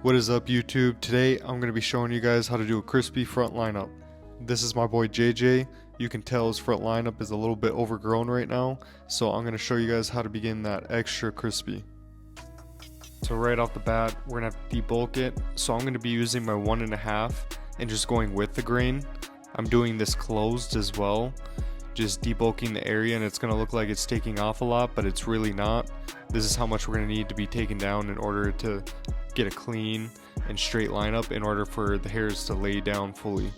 What is up, YouTube? Today I'm going to be showing you guys how to do a crispy front lineup. This is my boy JJ. You can tell his front lineup is a little bit overgrown right now, so I'm going to show you guys how to begin that extra crispy. So right off the bat, we're going to have to debulk it. So I'm going to be using my 1.5 and just going with the grain. I'm doing this closed as well, just debulking the area, and it's going to look like it's taking off a lot, but it's really not. This is how much we're going to need to be taken down in order to get a clean and straight lineup in order for the hairs to lay down fully.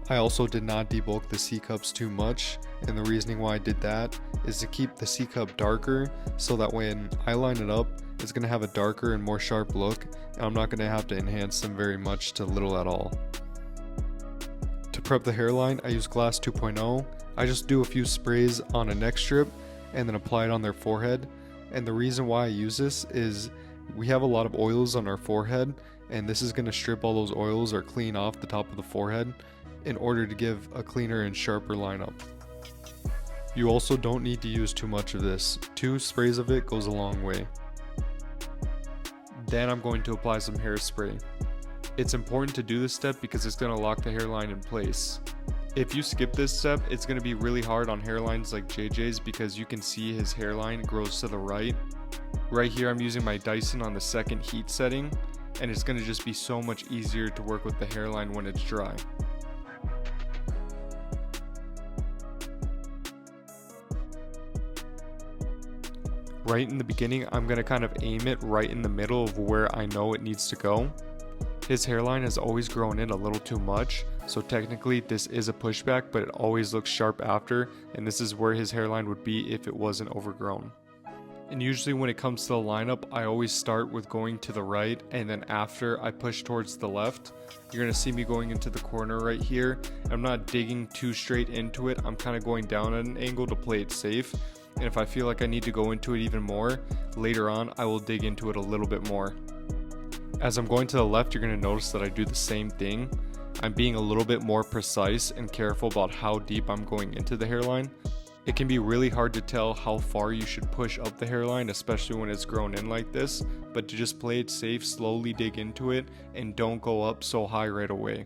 I also did not debulk the C-cups too much, and the reasoning why I did that is to keep the C-cup darker so that when I line it up, it's going to have a darker and more sharp look, and I'm not going to have to enhance them very much to little at all. To prep the hairline, I use Glass 2.0. I just do a few sprays on a neck strip and then apply it on their forehead. And the reason why I use this is we have a lot of oils on our forehead, and this is going to strip all those oils or clean off the top of the forehead in order to give a cleaner and sharper lineup. You also don't need to use too much of this. 2 sprays of it goes a long way. Then I'm going to apply some hairspray. It's important to do this step because it's going to lock the hairline in place. If you skip this step, it's going to be really hard on hairlines like JJ's because you can see his hairline grows to the right. Right here I'm using my Dyson on the second heat setting, and it's going to just be so much easier to work with the hairline when it's dry. Right in the beginning, I'm going to kind of aim it right in the middle of where I know it needs to go. His hairline has always grown in a little too much, so technically this is a pushback, but it always looks sharp after, and this is where his hairline would be if it wasn't overgrown. And usually when it comes to the lineup, I always start with going to the right, and then after I push towards the left. You're going to see me going into the corner right here. I'm not digging too straight into it, I'm kind of going down at an angle to play it safe. And if I feel like I need to go into it even more, later on I will dig into it a little bit more. As I'm going to the left, you're going to notice that I do the same thing. I'm being a little bit more precise and careful about how deep I'm going into the hairline. It can be really hard to tell how far you should push up the hairline, especially when it's grown in like this, but to just play it safe, slowly dig into it, and don't go up so high right away.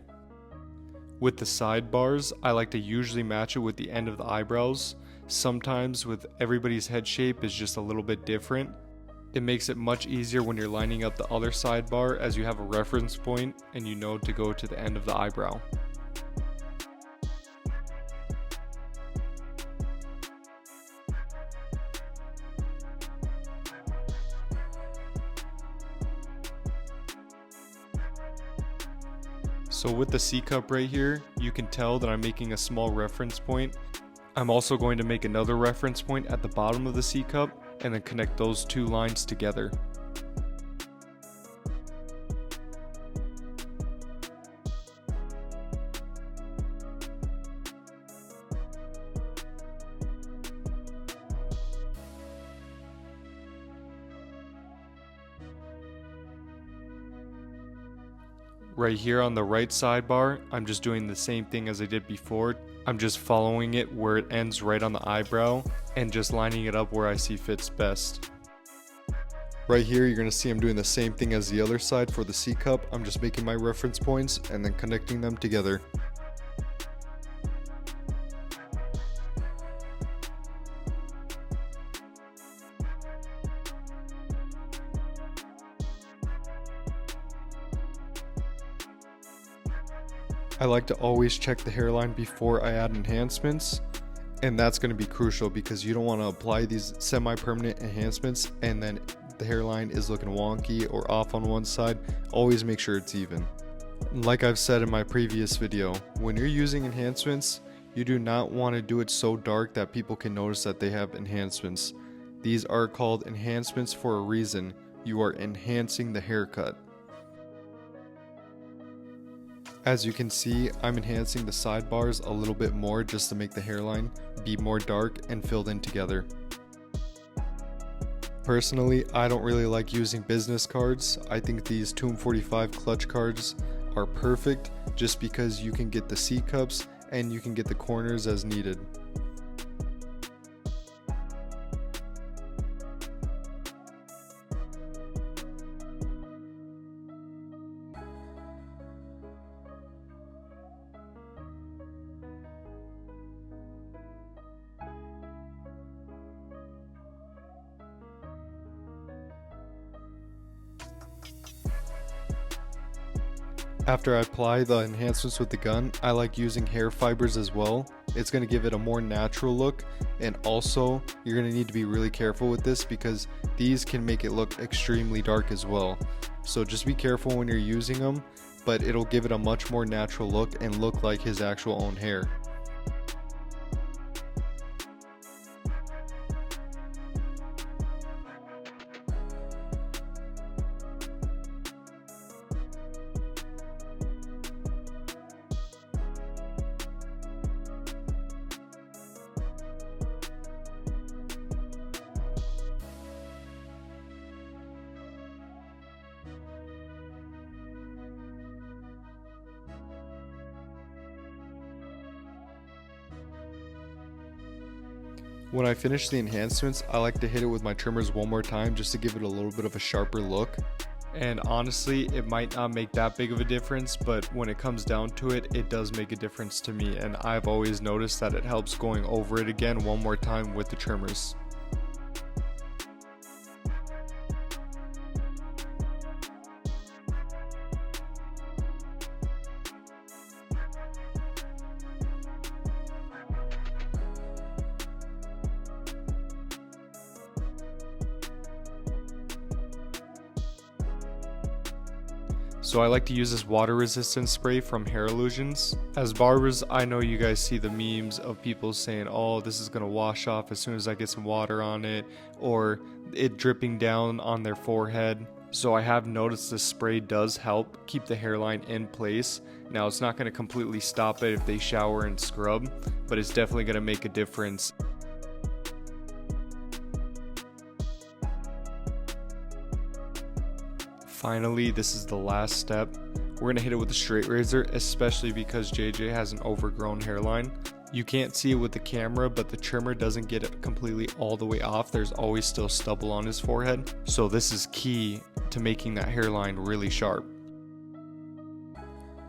With the sidebars, I like to usually match it with the end of the eyebrows. Sometimes with everybody's head shape is just a little bit different. It makes it much easier when you're lining up the other sidebar as you have a reference point and you know to go to the end of the eyebrow. So with the C-cup right here, you can tell that I'm making a small reference point. I'm also going to make another reference point at the bottom of the C-cup and then connect those 2 lines together. Right here on the right sidebar, I'm just doing the same thing as I did before. I'm just following it where it ends right on the eyebrow and just lining it up where I see fits best. Right here, you're going to see I'm doing the same thing as the other side for the C-cup. I'm just making my reference points and then connecting them together. I like to always check the hairline before I add enhancements, and that's going to be crucial because you don't want to apply these semi-permanent enhancements and then the hairline is looking wonky or off on one side. Always make sure it's even. Like I've said in my previous video, when you're using enhancements, you do not want to do it so dark that people can notice that they have enhancements. These are called enhancements for a reason. You are enhancing the haircut. As you can see, I'm enhancing the sidebars a little bit more just to make the hairline be more dark and filled in together. Personally, I don't really like using business cards. I think these Tomb 45 clutch cards are perfect just because you can get the C-cups and you can get the corners as needed. After I apply the enhancements with the gun, I like using hair fibers as well. It's going to give it a more natural look, and also you're going to need to be really careful with this because these can make it look extremely dark as well. So just be careful when you're using them, but it'll give it a much more natural look and look like his actual own hair. When I finish the enhancements, I like to hit it with my trimmers one more time just to give it a little bit of a sharper look. And honestly, it might not make that big of a difference, but when it comes down to it, it does make a difference to me, and I've always noticed that it helps going over it again one more time with the trimmers. So I like to use this water resistant spray from Hair Illusions. As barbers, I know you guys see the memes of people saying, oh, this is gonna wash off as soon as I get some water on it, or it dripping down on their forehead. So I have noticed this spray does help keep the hairline in place. Now it's not gonna completely stop it if they shower and scrub, but it's definitely gonna make a difference. Finally, this is the last step. We're going to hit it with a straight razor, especially because JJ has an overgrown hairline. You can't see it with the camera, but the trimmer doesn't get it completely all the way off. There's always still stubble on his forehead. So this is key to making that hairline really sharp.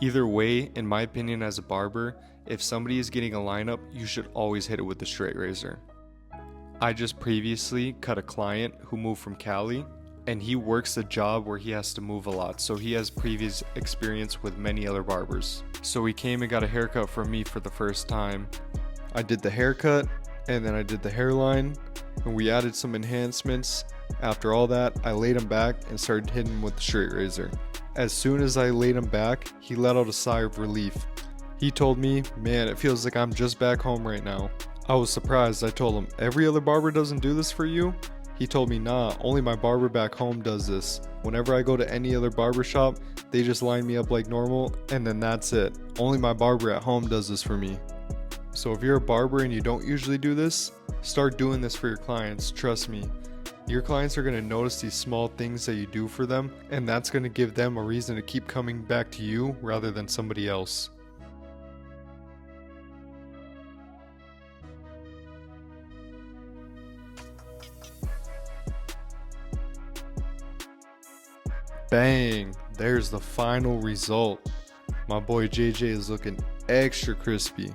Either way, in my opinion as a barber, if somebody is getting a lineup, you should always hit it with the straight razor. I just previously cut a client who moved from Cali, and he works a job where he has to move a lot, so he has previous experience with many other barbers. So he came and got a haircut from me for the first time. I did the haircut, and then I did the hairline, and we added some enhancements. After all that, I laid him back and started hitting him with the straight razor. As soon as I laid him back, he let out a sigh of relief. He told me, man, it feels like I'm just back home right now. I was surprised. I told him, every other barber doesn't do this for you? He told me, nah, only my barber back home does this. Whenever I go to any other barber shop, they just line me up like normal, and then that's it. Only my barber at home does this for me. So if you're a barber and you don't usually do this, start doing this for your clients, trust me. Your clients are going to notice these small things that you do for them, and that's going to give them a reason to keep coming back to you rather than somebody else. Bang! There's the final result. My boy JJ is looking extra crispy.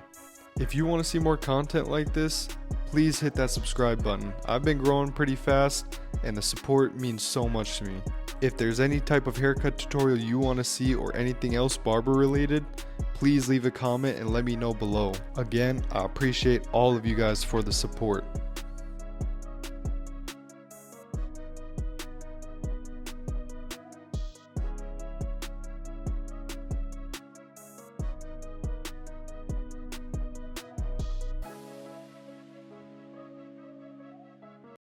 If you want to see more content like this, please hit that subscribe button. I've been growing pretty fast and the support means so much to me. If there's any type of haircut tutorial you want to see or anything else barber related, please leave a comment and let me know below. Again, I appreciate all of you guys for the support.